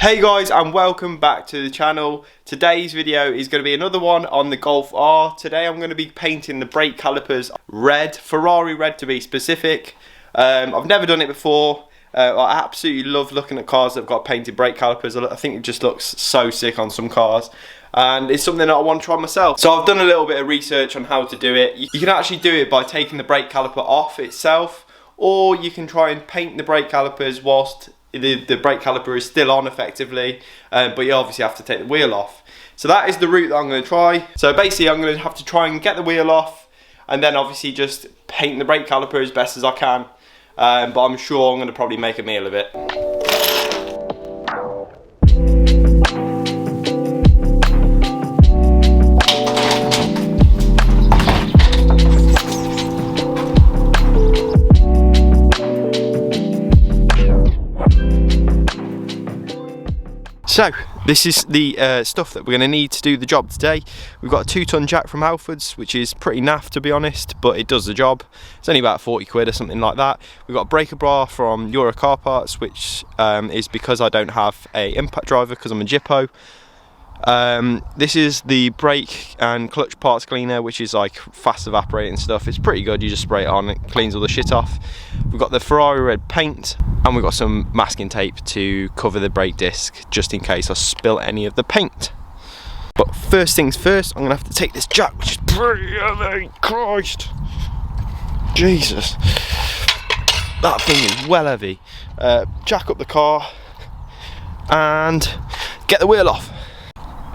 Hey guys, and welcome back to the channel. Today's video is going to be another one on the Golf R. Today I'm going to be painting the brake calipers red, Ferrari red to be specific. I've never done it before. I absolutely love looking at cars that have got painted brake calipers. I think it just looks so sick on some cars, and it's something that I want to try myself. So I've done a little bit of research on how to do it. You can actually do it by taking the brake caliper off itself, or you can try and paint the brake calipers whilst the brake caliper is still on effectively, but you obviously have to take the wheel off. So that is the route that I'm going to try. So basically I'm going to have to try and get the wheel off, and then obviously just paint the brake caliper as best as I can, but I'm sure I'm going to probably make a meal of it. So this is the stuff that we're going to need to do the job today. We've got a 2-ton jack from Halfords, which is pretty naff to be honest, but it does the job. It's only about 40 quid or something like that. We've got a breaker bar from Euro Car Parts, which is because I don't have a impact driver because I'm a Jippo. This is the brake and clutch parts cleaner, which is like fast evaporating stuff. It's pretty good, you just spray it on, it cleans all the shit off. We've got the Ferrari red paint, and we've got some masking tape to cover the brake disc just in case I spill any of the paint. But first things first, I'm gonna have to take this jack, which is pretty heavy. Christ, Jesus, that thing is well heavy. Jack up the car and get the wheel off.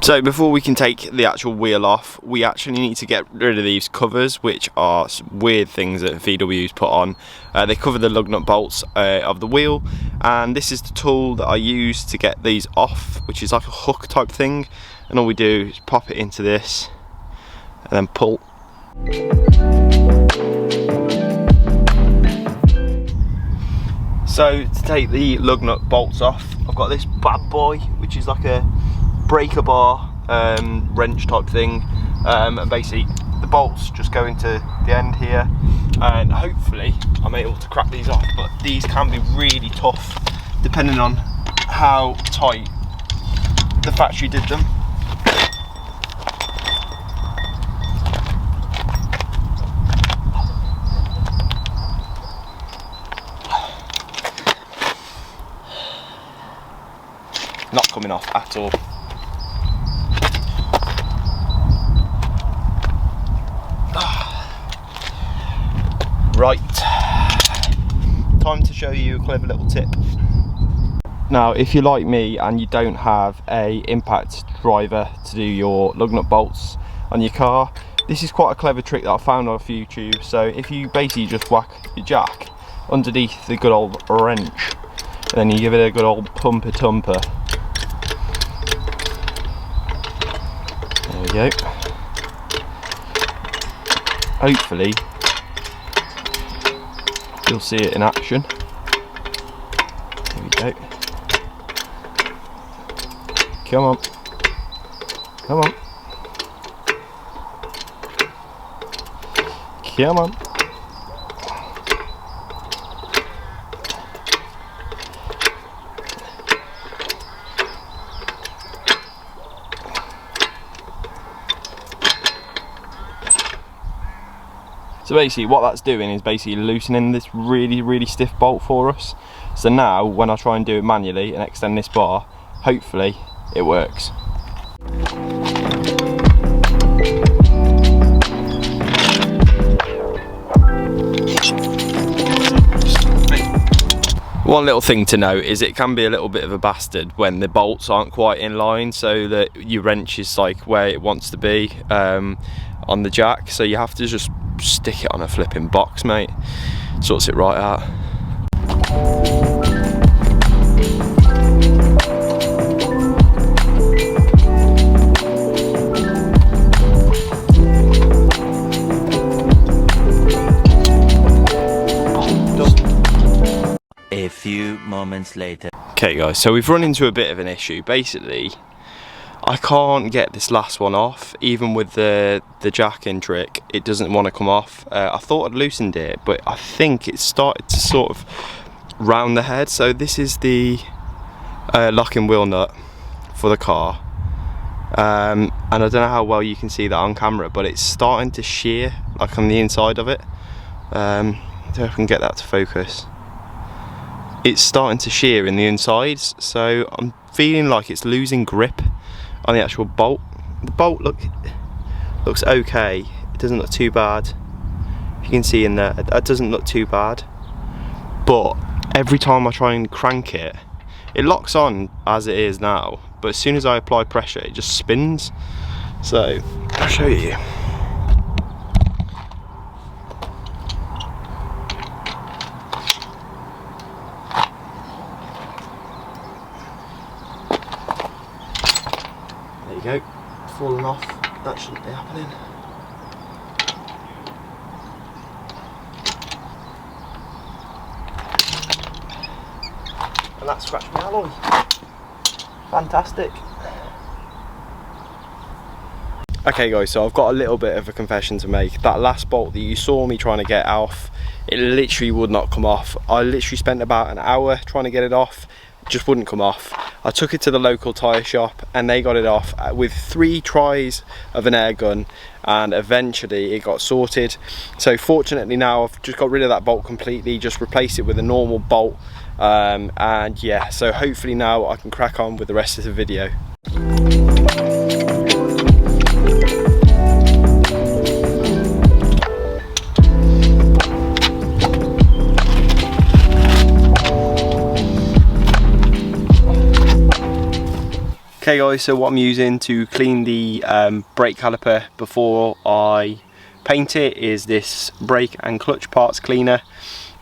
So before we can take the actual wheel off, we actually need to get rid of these covers, which are weird things that VW's put on. They cover the lug nut bolts of the wheel, and this is the tool that I use to get these off, which is like a hook type thing, and all we do is pop it into this and then pull. So to take the lug nut bolts off, I've got this bad boy, which is like a breaker bar wrench type thing, and basically the bolts just go into the end here, and hopefully I'm able to crack these off, but these can be really tough depending on how tight the factory did them. Not coming off at all. Right, time to show you a clever little tip. Now, if you're like me and you don't have a impact driver to do your lug nut bolts on your car, this is quite a clever trick that I found off YouTube. So if you basically just whack your jack underneath the good old wrench, and then you give it a good old pumper tumper. There we go. Hopefully you'll see it in action. There we go. Come on. Come on. Come on. So basically what that's doing is basically loosening this really stiff bolt for us. So now when I try and do it manually and extend this bar, hopefully it works. One little thing to note is it can be a little bit of a bastard when the bolts aren't quite in line, so that your wrench is like where it wants to be on the jack, so you have to just stick it on a flipping box, mate. Sorts it right out. A few moments later. Okay guys, so we've run into a bit of an issue. Basically, I can't get this last one off, even with the jacking trick. It doesn't want to come off. I thought I'd loosened it, but I think it started to sort of round the head. So this is the locking wheel nut for the car, and I don't know how well you can see that on camera, but it's starting to shear like on the inside of it. I don't know if I can get that to focus. It's starting to shear in the insides, so I'm feeling like it's losing grip on the actual bolt. The bolt looks okay, it doesn't look too bad. If you can see in there, it doesn't look too bad, but every time I try and crank it, it locks on as it is now, but as soon as I apply pressure it just spins. So I'll show you. There you go, falling off, that shouldn't be happening. And that scratched my alloy. Fantastic. Okay guys, so I've got a little bit of a confession to make. That last bolt that you saw me trying to get off, it literally would not come off. I literally spent about an hour trying to get it off, it just wouldn't come off. I took it to the local tyre shop and they got it off with 3 tries of an air gun, and eventually it got sorted. So fortunately now I've just got rid of that bolt completely, just replaced it with a normal bolt, and yeah, so hopefully now I can crack on with the rest of the video. Okay guys, so what I'm using to clean the brake caliper before I paint it is this brake and clutch parts cleaner.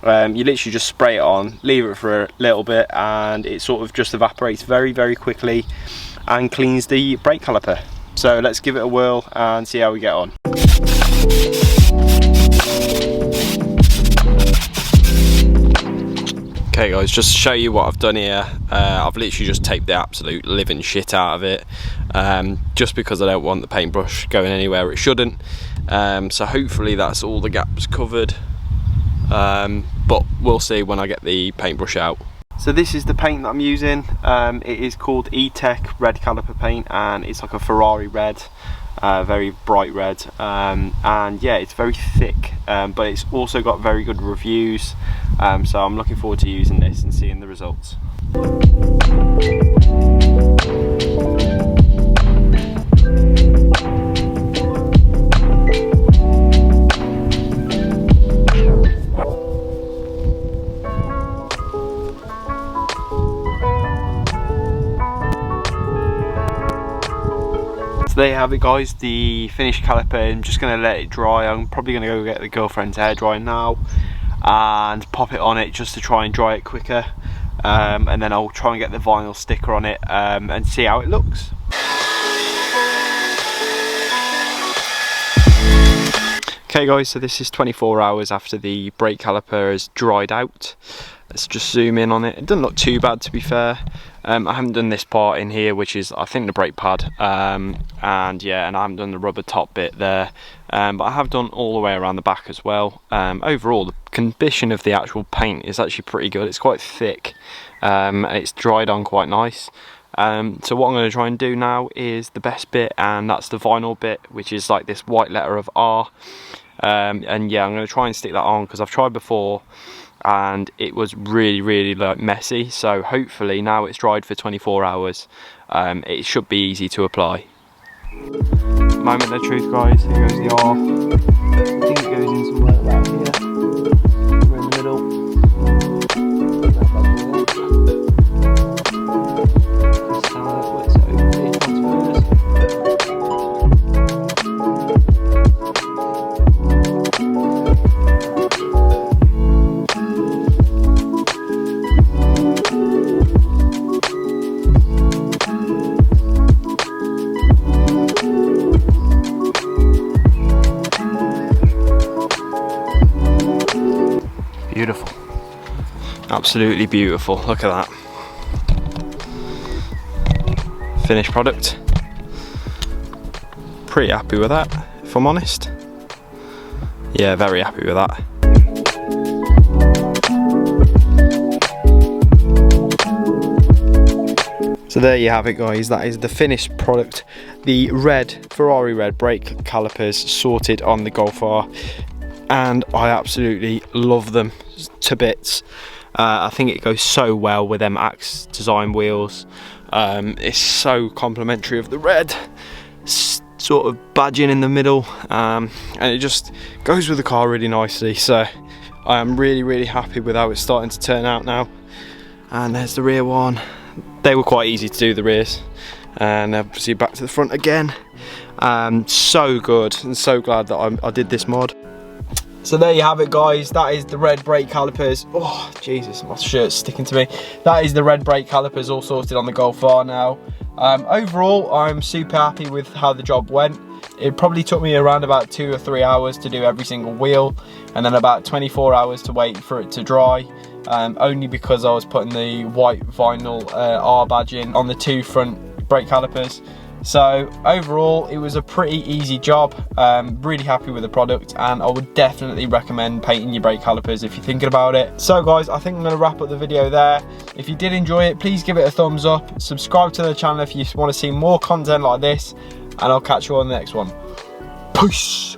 You literally just spray it on, leave it for a little bit, and it sort of just evaporates very quickly and cleans the brake caliper. So let's give it a whirl and see how we get on. Okay guys, just to show you what I've done here, I've literally just taped the absolute living shit out of it, just because I don't want the paintbrush going anywhere it shouldn't. So hopefully that's all the gaps covered, but we'll see when I get the paintbrush out. So this is the paint that I'm using. It is called E-Tech red caliper paint, and it's like a Ferrari red, very bright red, and yeah, it's very thick, but it's also got very good reviews, so I'm looking forward to using this and seeing the results. There you have it guys, the finished caliper. I'm just going to let it dry. I'm probably going to go get the girlfriend's hairdryer now and pop it on it just to try and dry it quicker, and then I'll try and get the vinyl sticker on it and see how it looks. Okay guys, so this is 24 hours after the brake caliper has dried out. Let's just zoom in on it. It doesn't look too bad, to be fair. I haven't done this part in here, which is I think the brake pad, and yeah, and I haven't done the rubber top bit there, but I have done all the way around the back as well. Overall the condition of the actual paint is actually pretty good. It's quite thick, and it's dried on quite nice. So what I'm going to try and do now is the best bit, and that's the vinyl bit, which is like this white letter of R, and yeah, I'm going to try and stick that on because I've tried before and it was really like messy. So hopefully now it's dried for 24 hours, it should be easy to apply. Moment of truth guys, here goes the R. I think it goes in somewhere around here. We're in the middle. Beautiful, absolutely beautiful. Look at that finished product. Pretty happy with that, if I'm honest. Yeah, very happy with that. So there you have it, guys, that is the finished product. The Ferrari red brake calipers sorted on the Golf R, and I absolutely love them to bits. I think it goes so well with them Axe design wheels. It's so complimentary of the red sort of badging in the middle, and it just goes with the car really nicely. So I am really happy with how it's starting to turn out now. And there's the rear one. They were quite easy to do, the rears, and obviously back to the front again. So good, and so glad that I did this mod. So there you have it, guys, that is the red brake calipers. Oh Jesus, my shirt's sticking to me. That is the red brake calipers all sorted on the Golf R now. Overall, I'm super happy with how the job went. It probably took me around about 2 or 3 hours to do every single wheel, and then about 24 hours to wait for it to dry, only because I was putting the white vinyl R badge in on the 2 front brake calipers. So overall, it was a pretty easy job. Really happy with the product, and I would definitely recommend painting your brake calipers if you're thinking about it. So guys, I think I'm going to wrap up the video there. If you did enjoy it, please give it a thumbs up, subscribe to the channel if you want to see more content like this, and I'll catch you on the next one. Peace.